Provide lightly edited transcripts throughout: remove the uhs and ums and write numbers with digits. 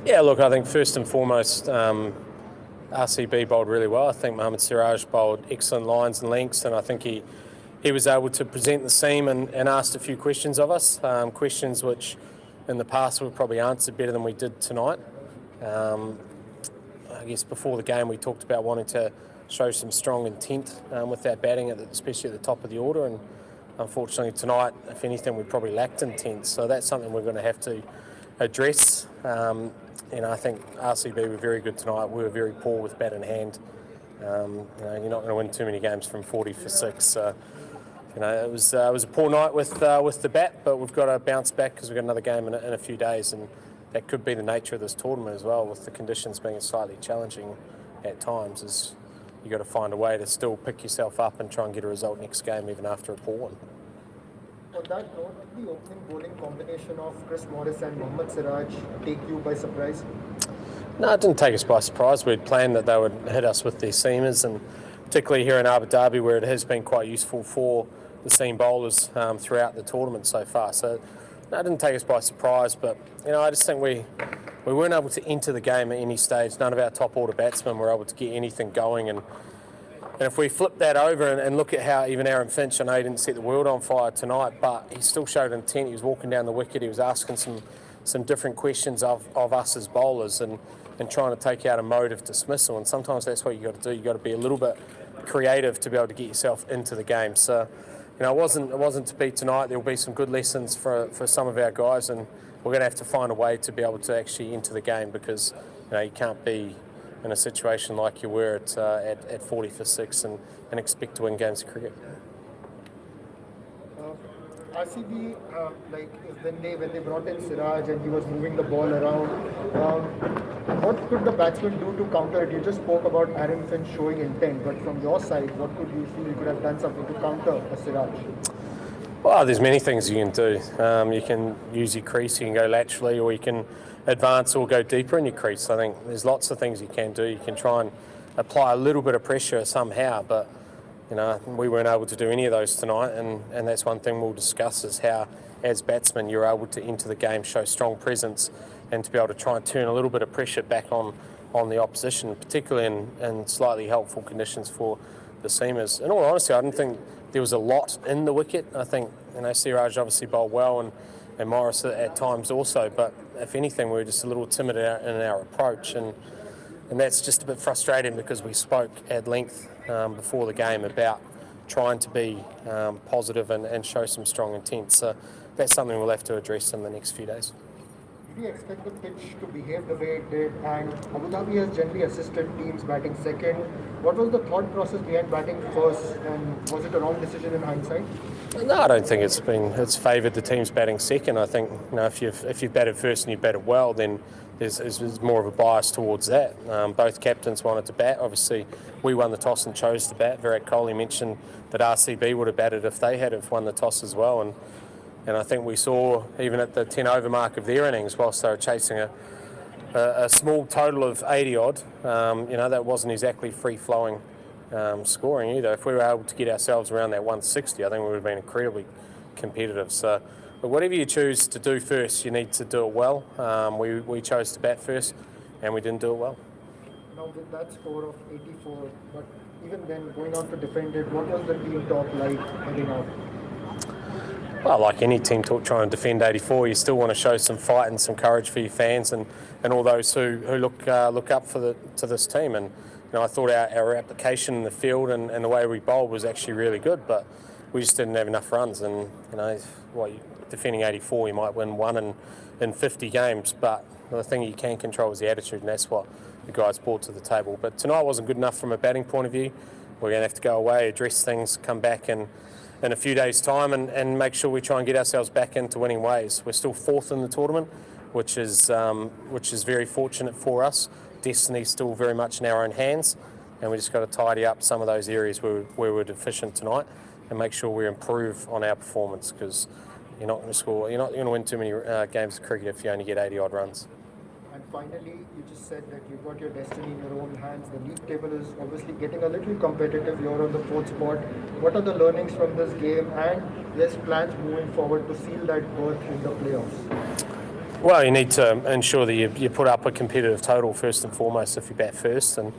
Yeah, look, I think first and foremost, RCB bowled really well. I think Mohammad Siraj bowled excellent lines and lengths, and I think he was able to present the seam and asked a few questions of us, questions which in the past we've probably answered better than we did tonight. I guess before the game we talked about wanting to show some strong intent with our batting, especially at the top of the order, and unfortunately tonight, if anything, we probably lacked intent. So that's something we're going to have to address. I think RCB were very good tonight. We were very poor with bat in hand. You're not going to win too many games from 40 for 6. It was a poor night with the bat, but we've got to bounce back because we've got another game in a few days, and that could be the nature of this tournament as well, with the conditions being slightly challenging at times. Is you got to find a way to still pick yourself up and try and get a result next game, even after a poor one. On that note, did the opening bowling combination of Chris Morris and Mohammad Siraj take you by surprise? No, it didn't take us by surprise. We'd planned that they would hit us with their seamers, and particularly here in Abu Dhabi, where it has been quite useful for the seam bowlers throughout the tournament so far. So no, it didn't take us by surprise, but I just think we weren't able to enter the game at any stage. None of our top order batsmen were able to get anything going, and if we flip that over and look at how even Aaron Finch, I know he didn't set the world on fire tonight, but he still showed intent. He was walking down the wicket, he was asking some different questions of us as bowlers and trying to take out a mode of dismissal, and sometimes that's what you got to do. You got to be a little bit creative to be able to get yourself into the game. So it wasn't to be tonight. There will be some good lessons for some of our guys, and we're going to have to find a way to be able to actually enter the game, because you can't be in a situation like you were at 40 for 6 and expect to win games of cricket. RCB, when they brought in Siraj and he was moving the ball around, what could the batsman do to counter it? You just spoke about Aaron Finch showing intent, but from your side, what could you feel you could have done something to counter a Siraj? Well, there's many things you can do. You can use your crease, you can go laterally, or you can advance or go deeper in your crease. I think there's lots of things you can do. You can try and apply a little bit of pressure somehow, but we weren't able to do any of those tonight, and that's one thing we'll discuss, is how, as batsmen, you're able to enter the game, show strong presence, and to be able to try and turn a little bit of pressure back on the opposition, particularly in slightly helpful conditions for the seamers. In all honesty, I didn't think there was a lot in the wicket. I think Siraj obviously bowled well, and Morris at times also, but if anything, we were just a little timid in our approach, and that's just a bit frustrating, because we spoke at length before the game about trying to be positive and show some strong intent. So that's something we'll have to address in the next few days. Did you expect the pitch to behave the way it did? And Abu Dhabi has generally assisted teams batting second. What was the thought process behind batting first, and was it a wrong decision in hindsight? No, I don't think it's favoured the teams batting second. I think if you've batted first and you've batted well, then there's more of a bias towards that. Both captains wanted to bat. Obviously, we won the toss and chose to bat. Virat Kohli mentioned that RCB would have batted if they had won the toss as well, and I think we saw, even at the 10 over mark of their innings, whilst they were chasing a small total of 80 odd, that wasn't exactly free flowing scoring either. If we were able to get ourselves around that 160, I think we would have been incredibly competitive. So, but whatever you choose to do first, you need to do it well. We chose to bat first, and we didn't do it well. Now with that score of 84, but even then going on to defend it, what was the team talk like heading out? Well, like any team talk trying to defend 84, you still want to show some fight and some courage for your fans and all those who look up to this team. And I thought our application in the field and the way we bowled was actually really good, but we just didn't have enough runs. And defending 84, you might win one in 50 games, but the thing you can control is the attitude, and that's what the guys brought to the table. But tonight wasn't good enough from a batting point of view. We're going to have to go away, address things, come back in a few days' time and make sure we try and get ourselves back into winning ways. We're still fourth in the tournament, which is very fortunate for us. Destiny's still very much in our own hands, and we just got to tidy up some of those areas where we're deficient tonight and make sure we improve on our performance, because you're not going to win too many games of cricket if you only get 80 odd runs. And finally, you just said that you've got your destiny in your own hands. The league table is obviously getting a little competitive. You're on the 4th spot. What are the learnings from this game, and there's plans moving forward to seal that berth in the playoffs? Well, you need to ensure that you put up a competitive total first and foremost if you bat first, and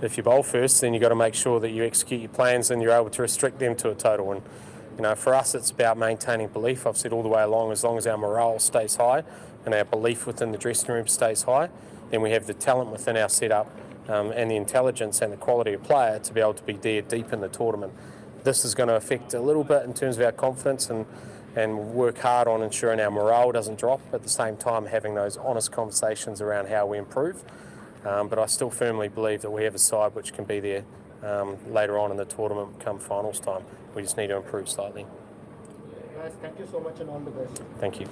if you bowl first, then you've got to make sure that you execute your plans and you're able to restrict them to a total. And for us, it's about maintaining belief. I've said all the way along, as long as our morale stays high and our belief within the dressing room stays high, then we have the talent within our setup and the intelligence and the quality of player to be able to be there deep in the tournament. This is going to affect a little bit in terms of our confidence and work hard on ensuring our morale doesn't drop, at the same time having those honest conversations around how we improve. But I still firmly believe that we have a side which can be there later on in the tournament come finals time. We just need to improve slightly. Guys, thank you so much and all the best. Thank you.